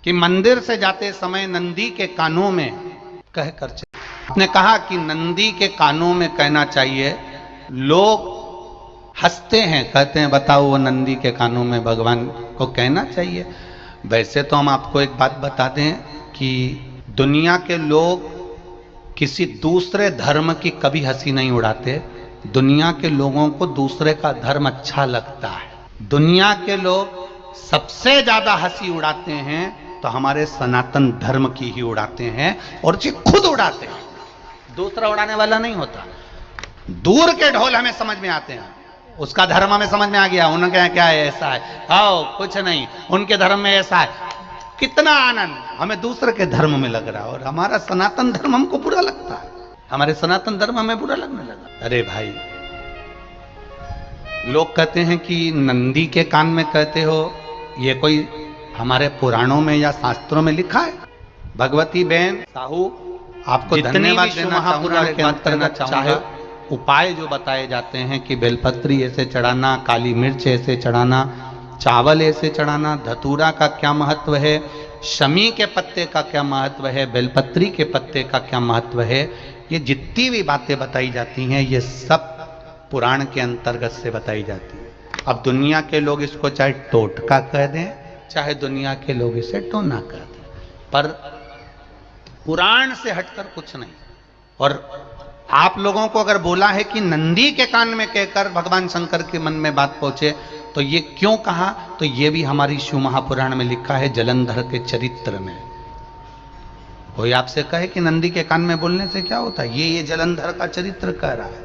कि मंदिर से जाते समय नंदी के कानों में कहकर चले। आपने कहा कि नंदी के कानों में कहना चाहिए। लोग हंसते हैं, कहते हैं बताओ वो नंदी के कानों में भगवान को कहना चाहिए। वैसे तो हम आपको एक बात बता दें कि दुनिया के लोग किसी दूसरे धर्म की कभी हंसी नहीं उड़ाते। दुनिया के लोगों को दूसरे का धर्म अच्छा लगता है। दुनिया के लोग सबसे ज्यादा हंसी उड़ाते हैं तो हमारे सनातन धर्म की ही उड़ाते हैं, और जी खुद उड़ाते हैं, दूसरा उड़ाने वाला नहीं होता। दूर के ढोल हमें समझ में आते हैं, उसका धर्म हमें समझ में आ गया, उनके यहाँ क्या है, ऐसा है, आओ कुछ नहीं, उनके धर्म में ऐसा है, कितना आनंद हमें दूसरे के धर्म में लग रहा है, और हमारा सनातन धर्म हमको बुरा लगता है, हमारे सनातन धर्म हमें बुरा लगने लगा। अरे भाई, लोग कहते हैं कि नंदी के कान में कहते हो, ये कोई हमारे पुराणों में या शास्त्रों में लिखा है? भगवती बहन साहू, आपको धन्यवाद देना चाहूंगा के अंतर्गत चाहे उपाय जो बताए जाते हैं कि बेलपत्री ऐसे चढ़ाना, काली मिर्च ऐसे चढ़ाना, चावल ऐसे चढ़ाना, धतूरा का क्या महत्व है, शमी के पत्ते का क्या महत्व है, बेलपत्री के पत्ते का क्या महत्व है, ये जितनी भी बातें बताई जाती हैं ये सब पुराण के अंतर्गत से बताई जाती है। अब दुनिया के लोग इसको चाहे टोटका कह दें, चाहे दुनिया के लोग इसे टोना कह दें, पर पुराण से हटकर कुछ नहीं। और आप लोगों को अगर बोला है कि नंदी के कान में कहकर भगवान शंकर के मन में बात पहुंचे, तो ये क्यों कहा, तो ये भी हमारी शिव महापुराण में लिखा है, जलंधर के चरित्र में। कोई आपसे कहे कि नंदी के कान में बोलने से क्या होता है, ये जलंधर का चरित्र कह रहा है।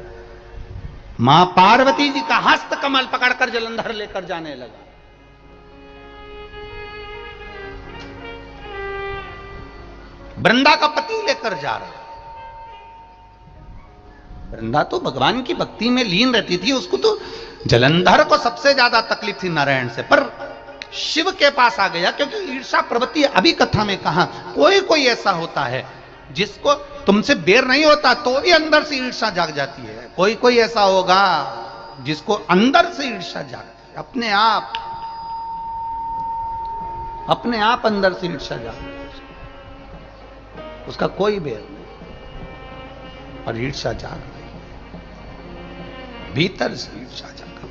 मां पार्वती जी का हस्त कमल पकड़कर जलंधर लेकर जाने लगा। वृंदा का पति लेकर जा रहा। वृंदा तो भगवान की भक्ति में लीन रहती थी, उसको तो जलंधर को सबसे ज्यादा तकलीफ थी नारायण से, पर शिव के पास आ गया, क्योंकि ईर्षा प्रवृत्ति, अभी कथा में कहा, कोई कोई ऐसा होता है जिसको तुमसे बेर नहीं होता तो भी अंदर से ईर्षा जाग जाती है, कोई कोई ऐसा होगा जिसको अंदर से ईर्षा जागती है, अपने आप अंदर से ईर्षा जागती है, उसका कोई बेर नहीं, और ईर्षा जाग रही, भीतर से ईर्षा जागा।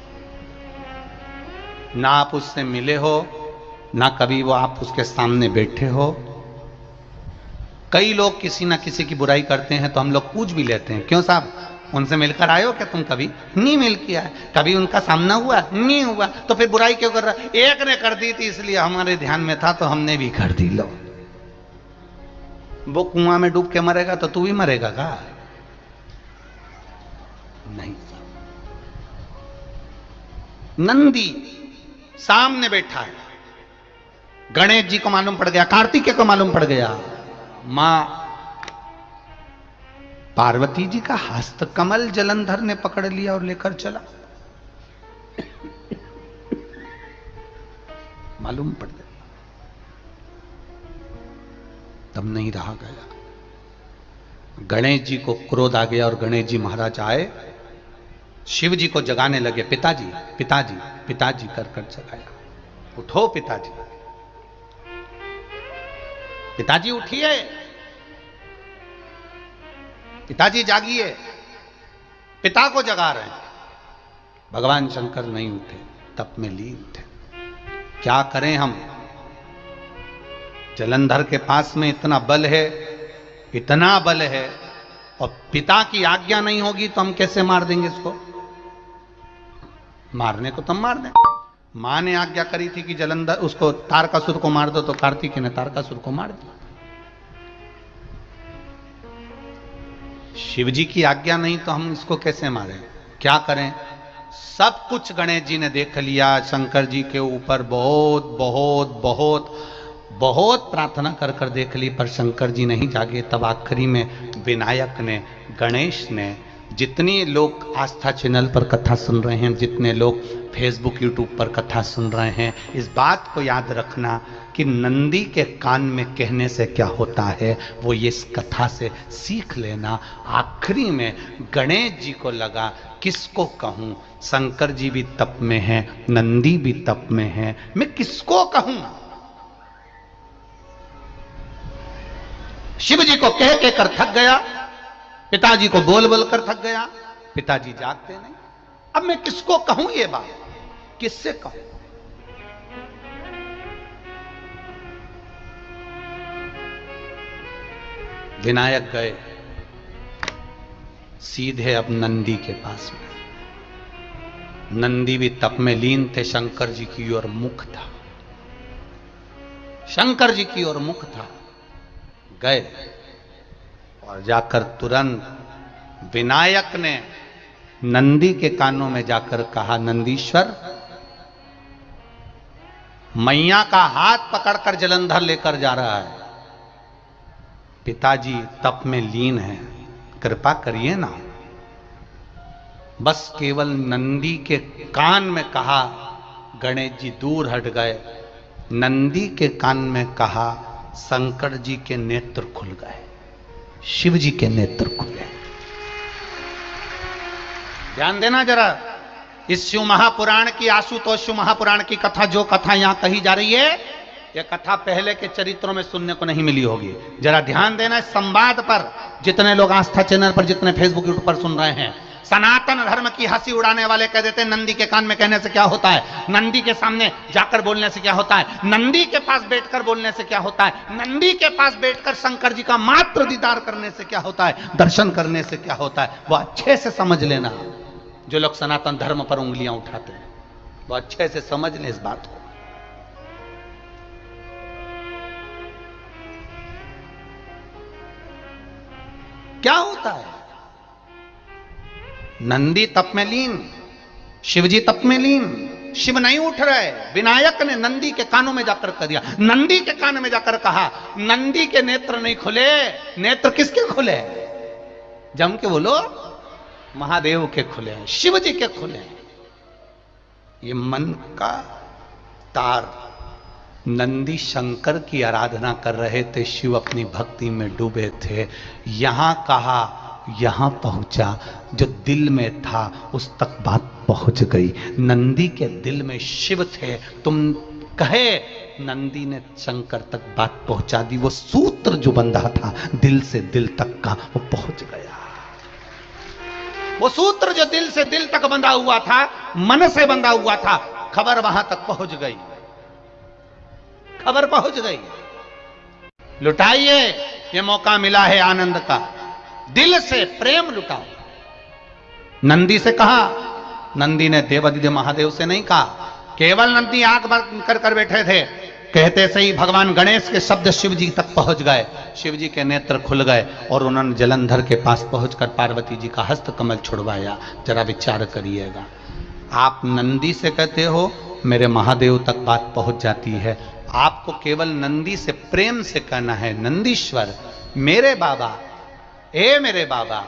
ना आप उससे मिले हो, ना कभी वो आप उसके सामने बैठे हो। कई लोग किसी ना किसी की बुराई करते हैं तो हम लोग पूछ भी लेते हैं, क्यों साहब उनसे मिलकर आए हो क्या तुम? कभी नहीं मिल किया है, कभी उनका सामना हुआ नहीं हुआ, तो फिर बुराई क्यों कर रहा? एक ने कर दी थी इसलिए हमारे ध्यान में था तो हमने भी कर दी। लो, वो कुआं में डूब के मरेगा तो तू भी मरेगा का? नहीं। नंदी सामने बैठा है, गणेश जी को मालूम पड़ गया, कार्तिकेय को मालूम पड़ गया, मां पार्वती जी का हस्त कमल जलंधर ने पकड़ लिया और लेकर चला। मालूम पड़ गया, तब नहीं रहा गया। गणेश जी को क्रोध आ गया और गणेश जी महाराज आए, शिव जी को जगाने लगे, पिताजी पिताजी पिताजी कर कर जगाया, उठो पिताजी, पिताजी उठिए, पिताजी जागिए, पिता को जगा रहे हैं। भगवान शंकर नहीं उठे, तप में लीन थे। क्या करें हम? जलंधर के पास में इतना बल है, इतना बल है, और पिता की आज्ञा नहीं होगी तो हम कैसे मार देंगे इसको? मारने को तो हम मार दें। मां ने आज्ञा करी थी कि जलंधर उसको तारकासुर को मार दो, तो कार्तिकेय ने तारकासुर को मार दिया। शिव जी की आज्ञा नहीं तो हम इसको कैसे मारें? क्या करें? सब कुछ गणेश जी ने देख लिया, शंकर जी के ऊपर बहुत बहुत बहुत बहुत प्रार्थना कर कर देख ली, पर शंकर जी नहीं जागे। तब आखिरी में विनायक ने, गणेश ने, जितने लोग आस्था चैनल पर कथा सुन रहे हैं, जितने लोग फेसबुक यूट्यूब पर कथा सुन रहे हैं, इस बात को याद रखना कि नंदी के कान में कहने से क्या होता है, वो ये इस कथा से सीख लेना। आखिरी में गणेश जी को लगा किसको कहूं, शंकर जी भी तप में हैं, नंदी भी तप में हैं, मैं किसको कहूं? शिव जी को कह के कर थक गया, पिताजी को बोल बोल कर थक गया, पिताजी जागते नहीं। अब मैं किसको कहूं ये बात, किससे कहूं? विनायक गए सीधे अब नंदी के पास में। नंदी भी तप में लीन थे, शंकर जी की ओर मुख था, शंकर जी की ओर मुख था। गए और जाकर तुरंत विनायक ने नंदी के कानों में जाकर कहा, नंदीश्वर, मैया का हाथ पकड़कर जलंधर लेकर जा रहा है, पिताजी तप में लीन है, कृपा करिए ना। बस केवल नंदी के कान में कहा, गणेश जी दूर हट गए। नंदी के कान में कहा, शंकर जी के नेत्र खुल गए, शिव जी के नेत्र खुले। ध्यान देना जरा, इस शिव महापुराण की, आशुतोष शिव महापुराण की कथा, जो कथा यहां कही जा रही है, यह कथा पहले के चरित्रों में सुनने को नहीं मिली होगी। जरा ध्यान देना इस संवाद पर, जितने लोग आस्था चैनल पर, जितने फेसबुक यूट्यूब पर सुन रहे हैं। सनातन धर्म की हंसी उड़ाने वाले कह देते हैं नंदी के कान में कहने से क्या होता है, नंदी के सामने जाकर बोलने से क्या होता है, नंदी के पास बैठकर बोलने से क्या होता है, नंदी के पास बैठकर शंकर जी का मात्र दीदार करने से क्या होता है, दर्शन करने से क्या होता है। वो अच्छे से समझ लेना, जो लोग सनातन धर्म पर उंगलियां उठाते हैं, वो अच्छे से समझ लें इस बात को। क्या होता है, नंदी तप में लीन, शिवजी तप में लीन, शिव नहीं उठ रहे। विनायक ने नंदी के कानों में जाकर कह दिया, नंदी के कान में जाकर कहा, नंदी के नेत्र नहीं खुले। नेत्र किसके खुले? जम के बोलो, महादेव के खुले हैं, शिव जी के खुले हैं। ये मन का तार। नंदी शंकर की आराधना कर रहे थे, शिव अपनी भक्ति में डूबे थे। यहां कहा, यहां पहुंचा, जो दिल में था उस तक बात पहुंच गई। नंदी के दिल में शिव थे, तुम कहे, नंदी ने शंकर तक बात पहुंचा दी। वो सूत्र जो बंधा था दिल से दिल तक का, वो पहुंच गया। वो सूत्र जो दिल से दिल तक बंधा हुआ था, मन से बंधा हुआ था, खबर वहां तक पहुंच गई, खबर पहुंच गई। लुटाइए, ये मौका मिला है आनंद का, दिल से प्रेम लुटाओ। नंदी से कहा, नंदी ने देवादिदेव महादेव से नहीं कहा। केवल नंदी आंख बंद कर कर बैठे थे, कहते सही भगवान गणेश के शब्द शिव जी तक पहुंच गए। शिव जी के नेत्र खुल गए और उन्होंने जलंधर के पास पहुंचकर पार्वती जी का हस्त कमल छुड़वाया। जरा विचार करिएगा, आप नंदी से कहते हो मेरे महादेव तक बात पहुंच जाती है। आपको केवल नंदी से प्रेम से कहना है, नंदीश्वर मेरे बाबा, ए मेरे बाबा,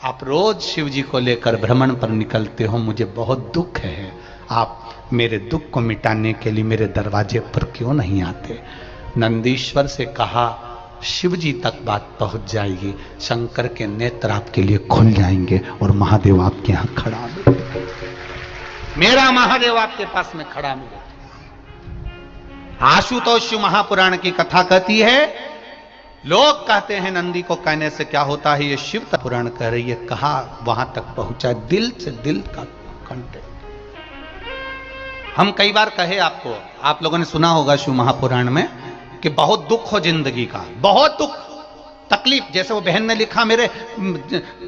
आप रोज शिव जी को लेकर भ्रमण पर निकलते हो, मुझे बहुत दुख है, आप मेरे दुख को मिटाने के लिए मेरे दरवाजे पर क्यों नहीं आते? नंदीश्वर से कहा, शिव जी तक बात पहुंच जाएगी, शंकर के नेत्र आपके लिए खुल जाएंगे और महादेव आपके यहां खड़ा मिलेगा, मेरा महादेव आपके पास में खड़ा मिलेगा। आशुतोष महापुराण की कथा कहती है, लोग कहते हैं नंदी को कहने से क्या होता है, ये शिव पुराण कह रही है, कहा वहां तक पहुंचा, दिल से दिल का कांटेक्ट। हम कई बार कहे आपको, आप लोगों ने सुना होगा शिव महापुराण में कि बहुत दुख हो जिंदगी का, बहुत दुख तकलीफ, जैसे वो बहन ने लिखा, मेरे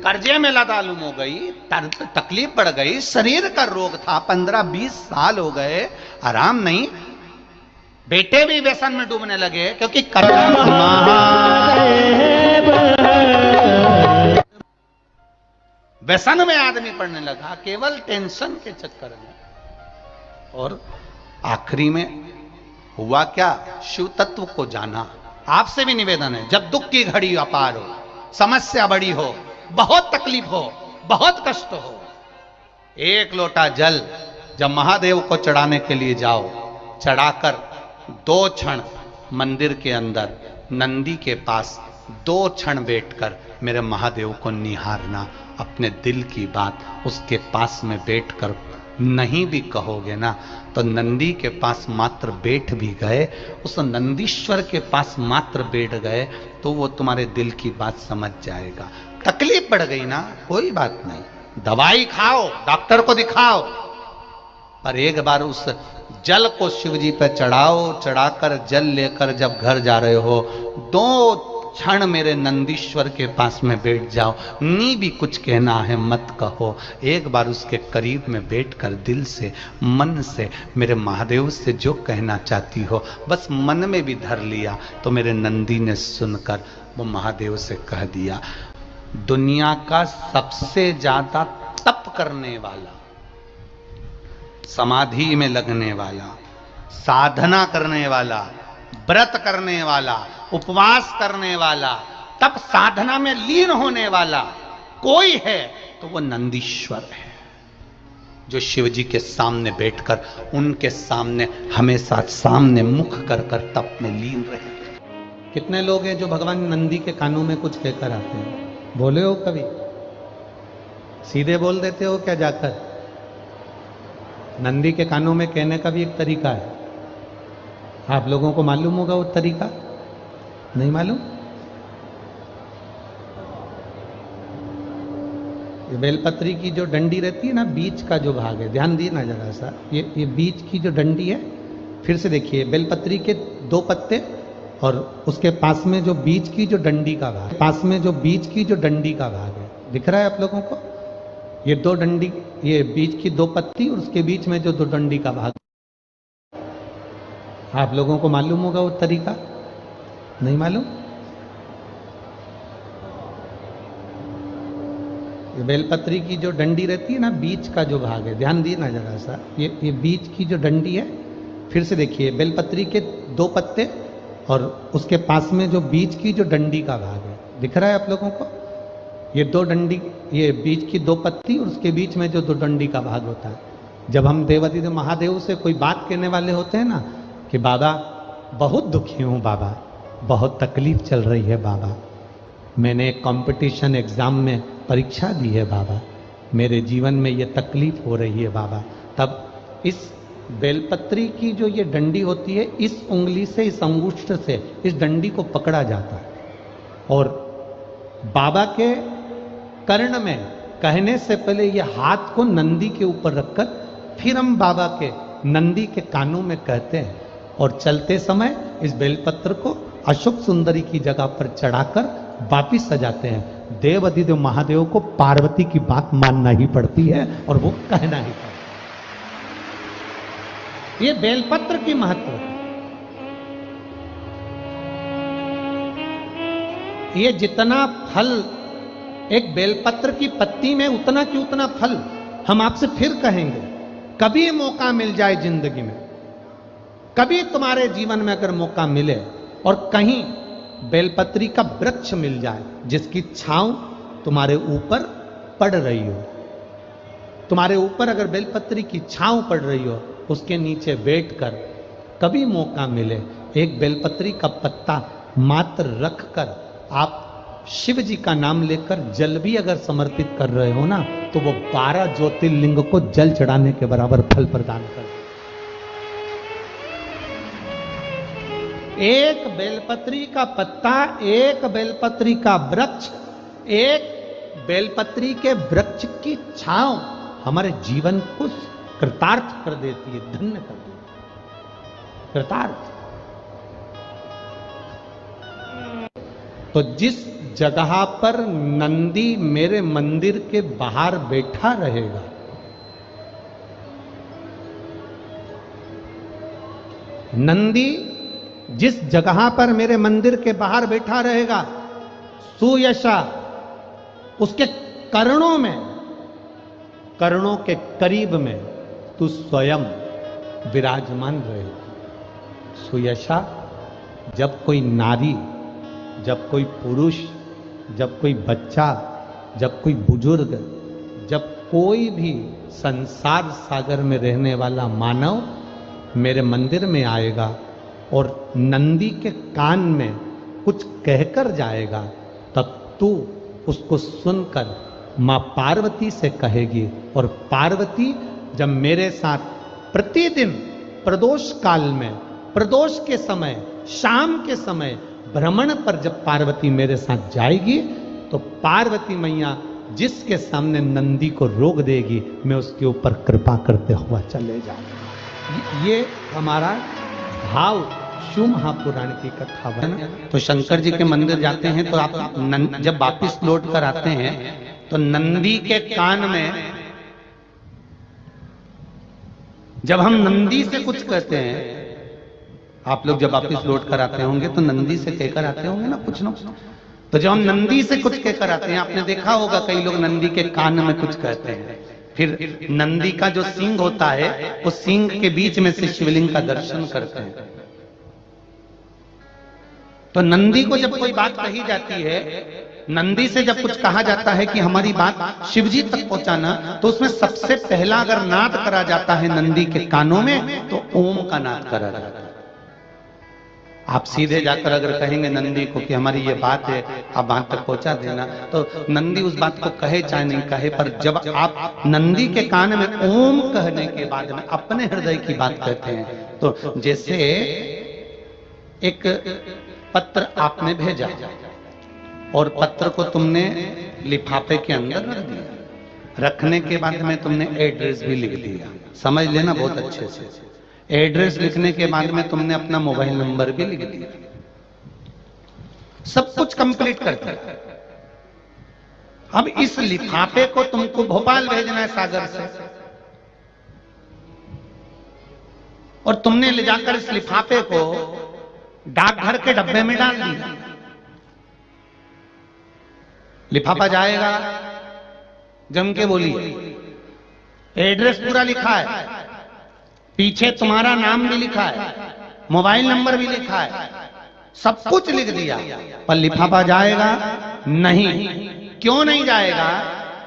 कर्जे में लदालूम हो गई, तकलीफ बढ़ गई, शरीर का रोग था, 15-20 साल हो गए, आराम नहीं, बेटे भी व्यसन में डूबने लगे, क्योंकि व्यसन में आदमी पड़ने लगा, केवल टेंशन के चक्कर में। और आखिरी में हुआ क्या, शिव तत्व को जाना। आपसे भी निवेदन है, जब दुख की घड़ी अपार हो, समस्या बड़ी हो, बहुत तकलीफ हो, बहुत कष्ट हो, एक लोटा जल जब महादेव को चढ़ाने के लिए जाओ, चढ़ाकर 2 क्षण मंदिर के अंदर नंदी के पास 2 क्षण बैठकर मेरे महादेव को निहारना, अपने दिल की बात उसके पास में बैठकर नहीं भी कहोगे ना तो नंदी के पास मात्र बैठ भी गए, उस नंदीश्वर के पास मात्र बैठ गए तो वो तुम्हारे दिल की बात समझ जाएगा। तकलीफ पड़ गई ना, कोई बात नहीं, दवाई खाओ, डॉक्टर को दिखाओ, पर एक बार उस जल को शिव जी पे चढ़ाओ। चढ़ाकर जल लेकर जब घर जा रहे हो, 2 क्षण मेरे नंदीश्वर के पास में बैठ जाओ। नी भी कुछ कहना है मत कहो, एक बार उसके करीब में बैठकर दिल से मन से मेरे महादेव से जो कहना चाहती हो बस मन में भी धर लिया तो मेरे नंदी ने सुनकर वो महादेव से कह दिया, दुनिया का सबसे ज्यादा तप करने वाला, समाधि में लगने वाला, साधना करने वाला, व्रत करने वाला, उपवास करने वाला, तप साधना में लीन होने वाला कोई है तो वो नंदीश्वर है, जो शिव जी के सामने बैठकर उनके सामने हमेशा सामने मुख कर कर तप में लीन रहे। कितने लोग हैं जो भगवान नंदी के कानों में कुछ कहकर आते हैं? बोले हो कभी? सीधे बोल देते हो क्या जाकर? नंदी के कानों में कहने का भी एक तरीका है, आप लोगों को मालूम होगा वो तरीका? नहीं मालूम? ये बेलपत्री की जो डंडी रहती है ना, बीच का जो भाग है, ध्यान दिए ना जरा सा, ये बीच की जो डंडी है, फिर से देखिए, बेलपत्री के 2 पत्ते और उसके पास में जो बीच की जो डंडी का भाग, पास में जो बीच की जो डंडी का भाग है, दिख रहा है आप लोगों को? ये 2 डंडी, ये बीच की 2 पत्ती और उसके बीच में जो 2 डंडी का भाग, आप लोगों को मालूम होगा वो तरीका? नहीं मालूम? ये बेलपत्री की जो डंडी रहती है ना, बीच का जो भाग है, ध्यान दिए ना जरा सा, ये बीच की जो डंडी है, फिर से देखिए, बेलपत्री के 2 पत्ते और उसके पास में जो बीच की जो डंडी का भाग है, दिख रहा है आप लोगों को? ये 2 डंडी, ये बीच की 2 पत्ती और उसके बीच में जो 2 डंडी का भाग होता है। जब हम देवाधिदेव महादेव से कोई बात कहने वाले होते हैं ना कि बाबा बहुत दुखी हूँ, बाबा बहुत तकलीफ चल रही है, बाबा मैंने एक कंपटीशन एग्जाम में परीक्षा दी है, बाबा मेरे जीवन में ये तकलीफ हो रही है, बाबा, तब इस बेलपत्री की जो ये डंडी होती है, इस उंगली से, इस अंगुष्ठ से इस डंडी को पकड़ा जाता है और बाबा के कर्ण में कहने से पहले ये हाथ को नंदी के ऊपर रखकर फिर हम बाबा के नंदी के कानों में कहते हैं और चलते समय इस बेलपत्र को अशोक सुंदरी की जगह पर चढ़ाकर वापिस सजाते हैं। देव अधिदेव महादेव को पार्वती की बात मानना ही पड़ती है और वो कहना ही पड़ता है। ये बेलपत्र की महत्व है। ये जितना फल एक बेलपत्र की पत्ती में, उतना की उतना फल हम आपसे फिर कहेंगे। कभी मौका मिल जाए जिंदगी में, कभी तुम्हारे जीवन में अगर मौका मिले और कहीं बेलपत्री का वृक्ष मिल जाए जिसकी छांव तुम्हारे ऊपर पड़ रही हो, तुम्हारे ऊपर अगर बेलपत्री की छांव पड़ रही हो, उसके नीचे बैठकर कभी मौका मिले, एक बेलपत्री का पत्ता मात्र रखकर आप शिव जी का नाम लेकर जल भी अगर समर्पित कर रहे हो ना, तो वो 12 ज्योतिर्लिंग को जल चढ़ाने के बराबर फल प्रदान कर। एक बेलपत्री का पत्ता, एक बेलपत्री का वृक्ष, एक बेलपत्री के वृक्ष की छांव हमारे जीवन को कृतार्थ कर देती है, धन्य कर देती है, कृतार्थ। तो जिस जगह पर नंदी मेरे मंदिर के बाहर बैठा रहेगा, नंदी जिस जगह पर मेरे मंदिर के बाहर बैठा रहेगा, सुयशा उसके कर्णों में, कर्णों के करीब में तू स्वयं विराजमान रहेगी। सुयशा, जब कोई नारी, जब कोई पुरुष, जब कोई बच्चा, जब कोई बुजुर्ग, जब कोई भी संसार सागर में रहने वाला मानव मेरे मंदिर में आएगा और नंदी के कान में कुछ कहकर जाएगा, तब तू उसको सुनकर मां पार्वती से कहेगी और पार्वती जब मेरे साथ प्रतिदिन प्रदोष काल में, प्रदोष के समय, शाम के समय भ्रमण पर जब पार्वती मेरे साथ जाएगी तो पार्वती मैया जिसके सामने नंदी को रोक देगी, मैं उसके ऊपर कृपा करते हुआ चले जाऊंगा। ये हमारा भाव शिव महापुराण की कथा है। तो शंकर जी के मंदिर जाते हैं तो आप जब वापिस लौट कर आते हैं तो नंदी के कान में, जब हम नंदी से कुछ कहते हैं, आप लोग जब वापिस लौट कर आते होंगे तो नंदी से कहकर आते होंगे ना कुछ ना कुछ। तो जब हम नंदी से कुछ कहकर आते हैं, आपने देखा होगा कई लोग नंदी के कान में कुछ कहते हैं, फिर नंदी का जो सींग होता है उस सींग के बीच में से शिवलिंग का दर्शन करते हैं। तो नंदी को जब कोई बात कही जाती है, नंदी से जब कुछ कहा जाता है कि हमारी बात शिवजी तक पहुंचाना, तो उसमें सबसे पहला अगर नाद करा जाता है नंदी के कानों में तो ओम का नाद करा जाता है। आप सीधे जाकर अगर कहेंगे नंदी को कि हमारी ये बात है, आप वहां तक पहुंचा देना, तो नंदी उस बात को कहे चाहे नहीं कहे, पर जब आप नंदी के कान में ओम कहने के बाद में अपने हृदय की बात कहते हैं, तो जैसे एक पत्र आपने भेजा और पत्र को तुमने लिफाफे के अंदर रख दिया, रखने के बाद में तुमने एड्रेस भी लिख दिया, समझ लेना बहुत अच्छे से। एड्रेस लिखने के बाद में तुमने अपना मोबाइल नंबर भी लिख दिया, सब कुछ कंप्लीट कर दिया। अब इस लिफाफे को तुमको भोपाल भेजना है सागर से, और तुमने ले जाकर इस लिफाफे को डाकघर के डब्बे में डाल दिया। लिफाफा जाएगा, जम के बोलिए, एड्रेस पूरा लिखा है, पीछे तुम्हारा नाम भी लिखा है, मोबाइल नंबर भी लिखा है, सब कुछ लिख दिया, पर लिफाफा जाएगा नहीं। क्यों नहीं जाएगा?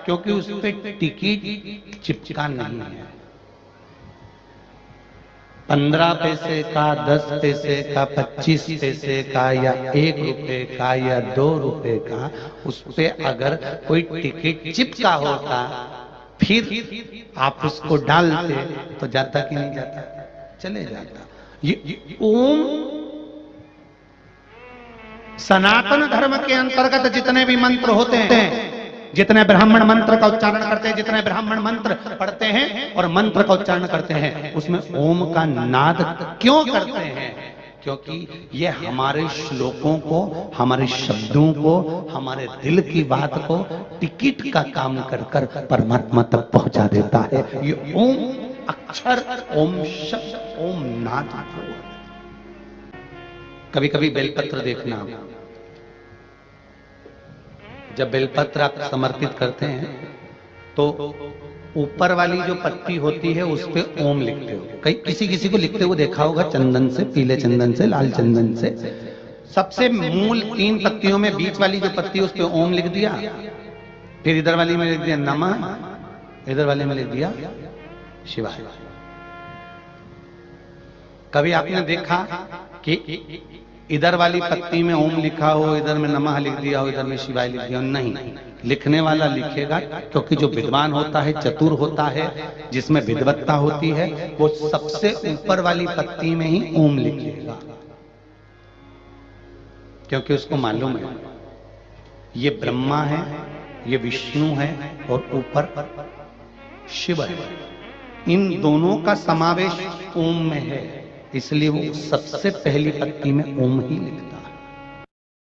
क्योंकि उस पर टिकट चिपका नहीं है। 15 पैसे का, 10 पैसे का, 25 पैसे का, या 1 रुपए का, या 2 रुपए का, उस पे अगर कोई टिकट चिपका होता फिर आप उसको डालते तो जाता कि नहीं जाता? चले जाता। ये ओम सनातन धर्म के अंतर्गत जितने भी मंत्र होते हैं, जितने ब्राह्मण मंत्र का उच्चारण करते हैं, जितने ब्राह्मण मंत्र पढ़ते हैं और मंत्र का उच्चारण करते हैं, उसमें ओम का नाद क्यों करते हैं? क्योंकि ये हमारे श्लोकों को, हमारे शब्दों को, हमारे दिल की बात को टिकट का काम कर कर परमात्मा तक पहुंचा देता है। ये ओम अक्षर, ओम शब्द, ओम नाद। कभी कभी बेलपत्र देखना, जब बेलपत्र आप समर्पित करते हैं तो ऊपर वाली जो पत्ती होती है उस पे ओम लिखते हो। कई किसी को लिखते हुए देखा होगा, चंदन से, पीले चंदन से, लाल चंदन से। सबसे मूल 3 पत्तियों में बीच वाली जो पत्ती उस पे ओम लिख दिया, फिर इधर वाली में लिख दिया नमः, इधर वाली में लिख दिया शिवाय। कभी आपने देखा कि इधर वाली पत्ती में ओम लिखा हो, इधर में नमः लिख दिया हो, इधर में शिवाय लिख दिया हो? नहीं, लिखने वाला लिखेगा, क्योंकि जो विद्वान होता है, चतुर होता है, जिसमें विद्वत्ता होती है, वो सबसे ऊपर वाली पत्ती में ही ओम लिखेगा, क्योंकि उसको मालूम है ये ब्रह्मा है, ये विष्णु है और ऊपर शिव है। इन दोनों का समावेश ओम में है, इसलिए वो सबसे पहली पत्ती में ओम ही लिखता है।